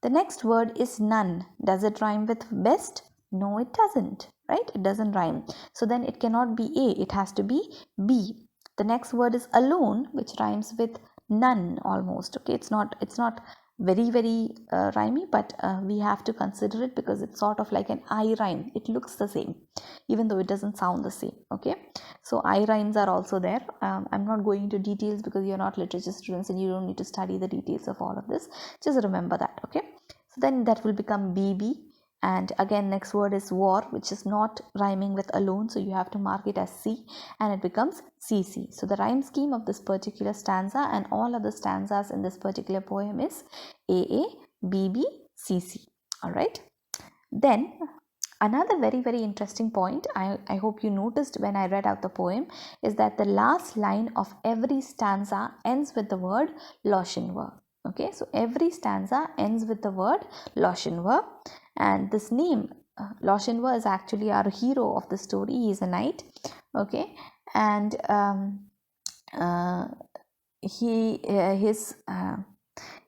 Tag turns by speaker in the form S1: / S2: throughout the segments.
S1: The next word is none. Does it rhyme with best? No, it doesn't, right? It doesn't rhyme. So then it cannot be A, it has to be B. The next word is alone, which rhymes with none almost. Okay, it's not very rhymy, but we have to consider it because it's sort of like an I rhyme. It looks the same even though it doesn't sound the same. Okay, so I rhymes are also there. I'm not going into details because you're not literature students and you don't need to study the details of all of this. Just remember that. Okay, so then that will become BB. And again, next word is war, which is not rhyming with alone, so you have to mark it as C, and it becomes CC. So the rhyme scheme of this particular stanza and all other stanzas in this particular poem is AA, BB, CC. All right. Then another very interesting point I hope you noticed when I read out the poem is that the last line of every stanza ends with the word Lochinvar. Okay, so every stanza ends with the word Lochinvar, and this name Lochinvar is actually our hero of the story. He is a knight. Okay, and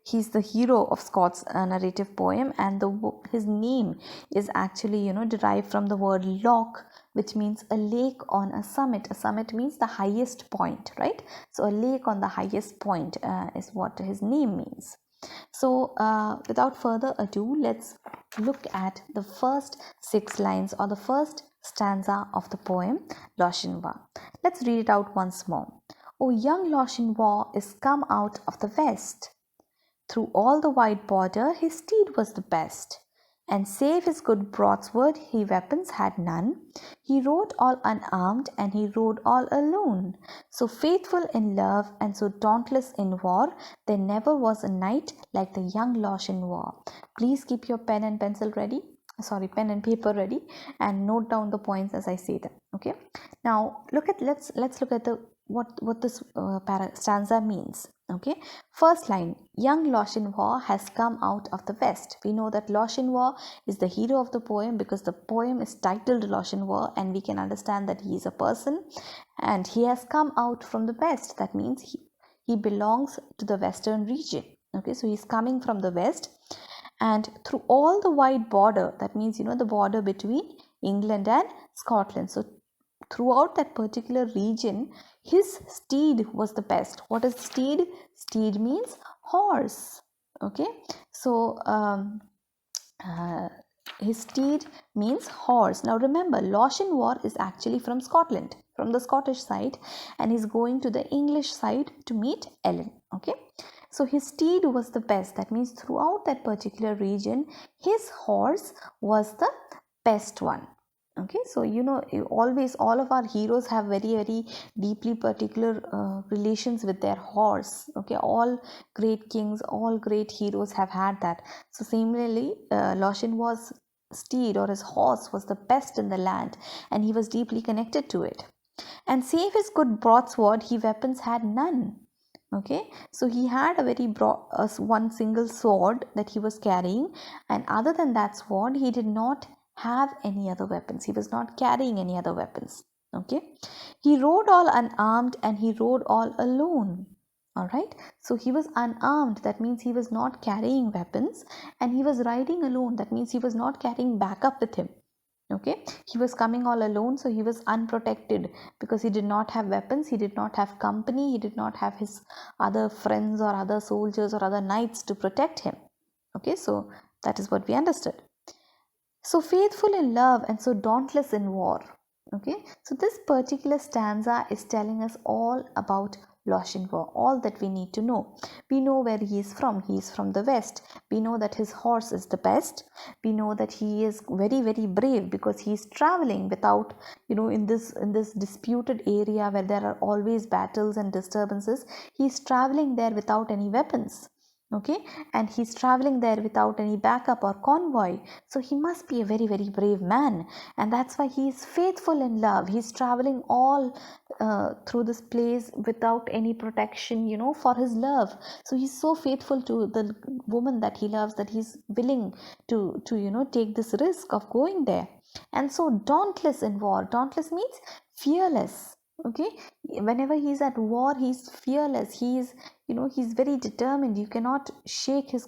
S1: he's the hero of Scott's narrative poem, and his name is actually derived from the word loch, which means a lake on a summit. A summit means the highest point, right? So a lake on the highest point is what his name means. So without further ado, let's look at the first 6 lines or the first stanza of the poem Lochinvar. Let's read it out once more. O young Lochinvar is come out of the west. Through all the wide border his steed was the best, and save his good broadsword he weapons had none. He rode all unarmed, and he rode all alone. So faithful in love, and so dauntless in war, there never was a knight like the young Lochinvar. Please keep your pen and pencil ready. Pen and paper ready, and note down the points as I say them. Okay. Now let's look at the what this stanza means. Okay, first line, young Lochinvar has come out of the west. We know that Lochinvar is the hero of the poem because the poem is titled Lochinvar, and we can understand that he is a person and he has come out from the west. That means he belongs to the western region. Okay, so he's coming from the west, and through all the wide border, that means the border between England and Scotland. So throughout that particular region, his steed was the best. What is steed? Steed means horse. Okay, so his steed means horse. Now remember, Lochinvar is actually from Scotland, from the Scottish side, and he's going to the English side to meet Ellen. Okay, so his steed was the best. That means throughout that particular region, his horse was the best one. Okay, so always all of our heroes have very deeply particular relations with their horse. Okay, all great kings, all great heroes have had that. So similarly, Lochinvar's steed or his horse was the best in the land, and he was deeply connected to it. And save his good broadsword, he weapons had none. Okay, so he had a very one single sword that he was carrying, and other than that sword, he did not have any other weapons. He was not carrying any other weapons. Okay, he rode all unarmed, and he rode all alone. All right, so he was unarmed. That means he was not carrying weapons, and he was riding alone. That means he was not carrying backup with him. Okay, he was coming all alone, so he was unprotected because he did not have weapons, he did not have company, he did not have his other friends or other soldiers or other knights to protect him. Okay, so that is what we understood. So faithful in love and so dauntless in war. Okay, so this particular stanza is telling us all about Lochinvar, all that we need to know. We know where he is from. He is from the west. We know that his horse is the best. We know that he is very brave because he is traveling without, in this disputed area where there are always battles and disturbances. He is traveling there without any weapons. Okay, and he's traveling there without any backup or convoy, so he must be a very brave man, and that's why he is faithful in love. He's traveling all through this place without any protection, for his love. So he's so faithful to the woman that he loves that he's willing to take this risk of going there. And so dauntless in war. Dauntless means fearless. Okay, whenever he's at war, he's fearless. He's very determined. You cannot shake his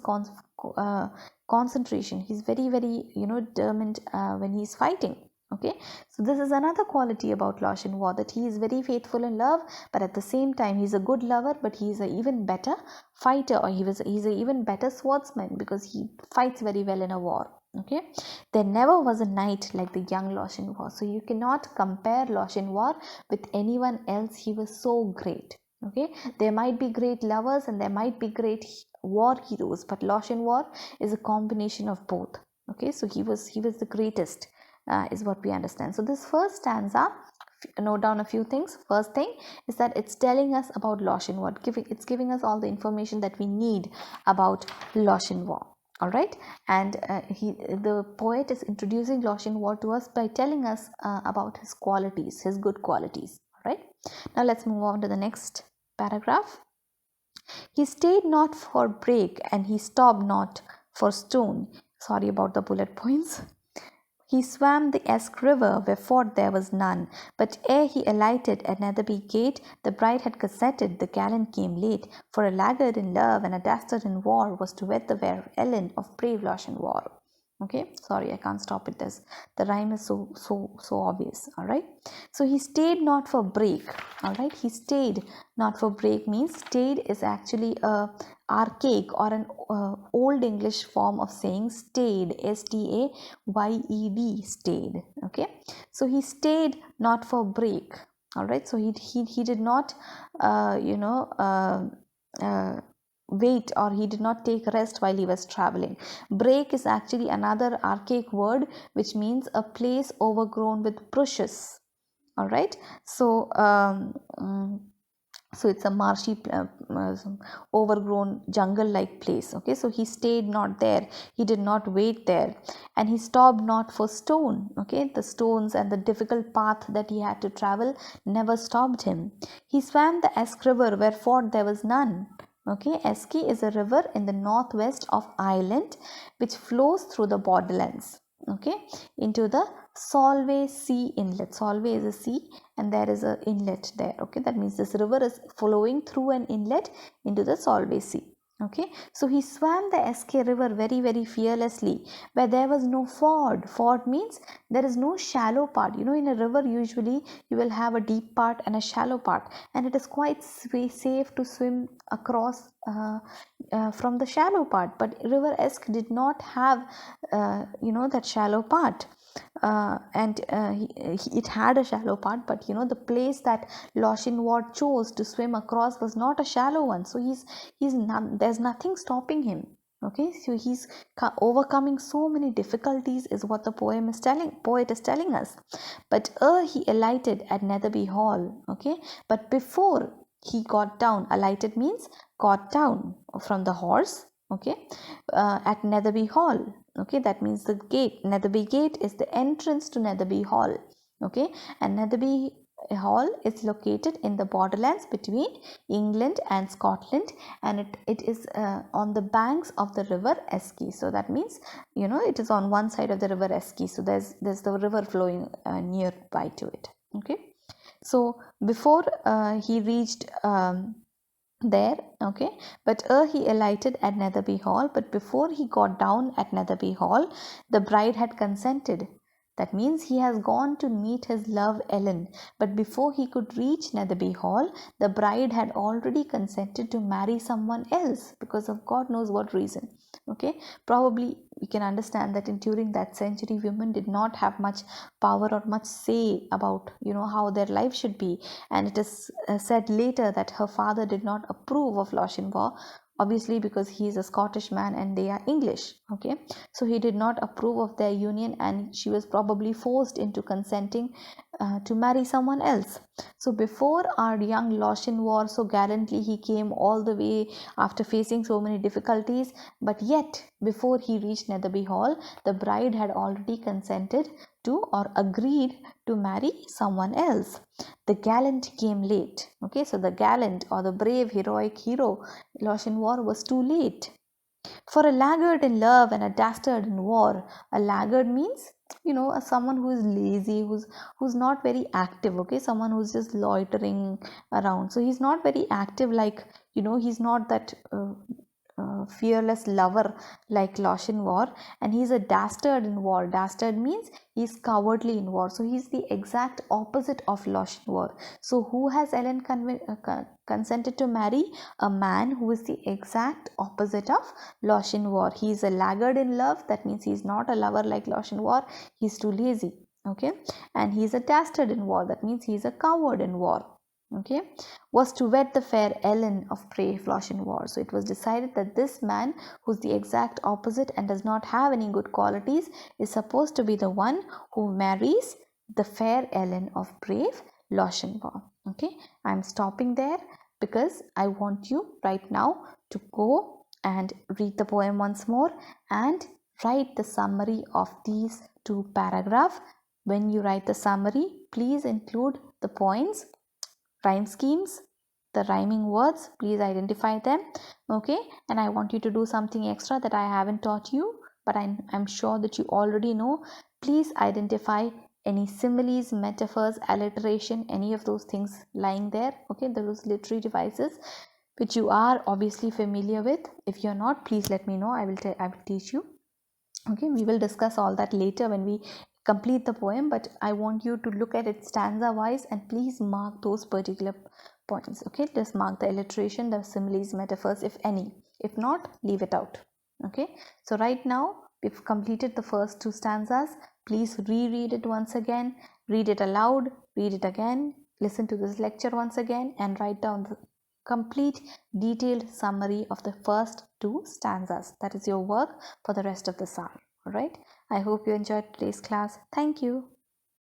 S1: concentration. He's very, very, determined when he's fighting. Okay, so this is another quality about Lochinvar, that he is very faithful in love, but at the same time he's a good lover, but he's an even better fighter, or he's an even better swordsman, because he fights very well in a war. Okay, there never was a knight like the young Lochinvar. So you cannot compare Lochinvar with anyone else. He was so great. Okay, there might be great lovers and there might be great war heroes, but Lochinvar is a combination of both. Okay, so he was the greatest, is what we understand. So this first stanza, note down a few things. First thing is that it's telling us about Lochinvar. It's giving us all the information that we need about Lochinvar. All right, and the poet is introducing Lochinvar to us by telling us about his qualities, his good qualities. All right, now let's move on to the next paragraph. He stayed not for brake, and he stopped not for stone. Sorry about the bullet points. He swam the Esk river, where ford there was none. But ere he alighted at Netherby gate, the bride had consented, the gallant came late. For a laggard in love and a dastard in war was to wed the fair Ellen of brave Lochinvar. Okay, sorry, I can't stop at this. The rhyme is so obvious. All right, so he stayed not for brake. All right, he stayed not for brake means stayed is actually a archaic or an old English form of saying stayed, stayed, stayed. Okay, so he stayed not for brake. All right, so he did not wait, or he did not take rest while he was traveling. Brake is actually another archaic word which means a place overgrown with bushes. All right, so so it's a marshy overgrown jungle like place. Okay, so he stayed not there, he did not wait there, and he stopped not for stone. Okay, the stones and the difficult path that he had to travel never stopped him. He swam the Esk river, where ford there was none. Okay, Eske is a river in the northwest of Ireland which flows through the borderlands, okay, into the Solway Sea inlet. Solway is a sea and there is an inlet there. Okay, that means this river is flowing through an inlet into the Solway Sea. Okay, so he swam the Eske river very, very fearlessly, where there was no ford. Ford means there is no shallow part. You know, in a river usually you will have a deep part and a shallow part, and it is quite safe to swim across from the shallow part. But river Esk did not have that shallow part. It had a shallow part, but the place that Lochinvar chose to swim across was not a shallow one. So there's nothing stopping him. Okay, so he's overcoming so many difficulties, is what the poet is telling us. But he alighted at Netherby Hall. Okay, but before he got down, alighted means got down from the horse. Okay, at Netherby Hall. Okay, that means the gate. Netherby gate is the entrance to Netherby Hall. Okay, and Netherby Hall is located in the borderlands between England and Scotland, and it is on the banks of the river Eske. So that means it is on one side of the river Eske. So there's the river flowing nearby to it. Okay, so before he reached there, okay, but he alighted at Netherby Hall. But before he got down at Netherby Hall, the bride had consented. That means he has gone to meet his love Ellen, but before he could reach Netherby Hall, the bride had already consented to marry someone else, because of God knows what reason. Okay, probably we can understand that during that century, women did not have much power or much say about how their life should be, and it is said later that her father did not approve of Lochinvar, obviously because he is a Scottish man and they are English. Okay, so he did not approve of their union, and she was probably forced into consenting to marry someone else. So before our young Lochinvar so gallantly he came all the way after facing so many difficulties, but yet before he reached Netherby Hall, the bride had already consented to or agreed to marry someone else. The gallant came late. Okay, so the gallant or the brave heroic hero Lochinvar was too late. For a laggard in love and a dastard in war. A laggard means someone who is lazy, who's not very active. Okay, someone who's just loitering around. So he's not very active, like he's not that fearless lover like Lochinvar, and he's a dastard in war. Dastard means he's cowardly in war, so he's the exact opposite of Lochinvar. So who has Ellen consented to marry? A man who is the exact opposite of Lochinvar. He's a laggard in love, that means he's not a lover like Lochinvar, he's too lazy. Okay, and he's a dastard in war, that means he's a coward in war. Okay, was to wed the fair Ellen of brave Lochinvar. So it was decided that this man, who's the exact opposite and does not have any good qualities, is supposed to be the one who marries the fair Ellen of brave Lochinvar. Okay, I'm stopping there because I want you right now to go and read the poem once more and write the summary of these two paragraphs. When you write the summary, please include the points, rhyme schemes, the rhyming words, please identify them. Okay, and I want you to do something extra that I haven't taught you, but I'm sure that you already know. Please identify any similes, metaphors, alliteration, any of those things lying there. Okay, those literary devices which you are obviously familiar with. If you're not, please let me know. I will teach you. Okay, we will discuss all that later when we complete the poem, but I want you to look at it stanza wise and please mark those particular points. Okay, just mark the alliteration, the similes, metaphors, if any. If not, leave it out. Okay, so right now we've completed the first two stanzas. Please reread it once again, read it aloud, read it again, listen to this lecture once again, and write down the complete detailed summary of the first two stanzas. That is your work for the rest of the psalm. All right, I hope you enjoyed today's class. Thank you.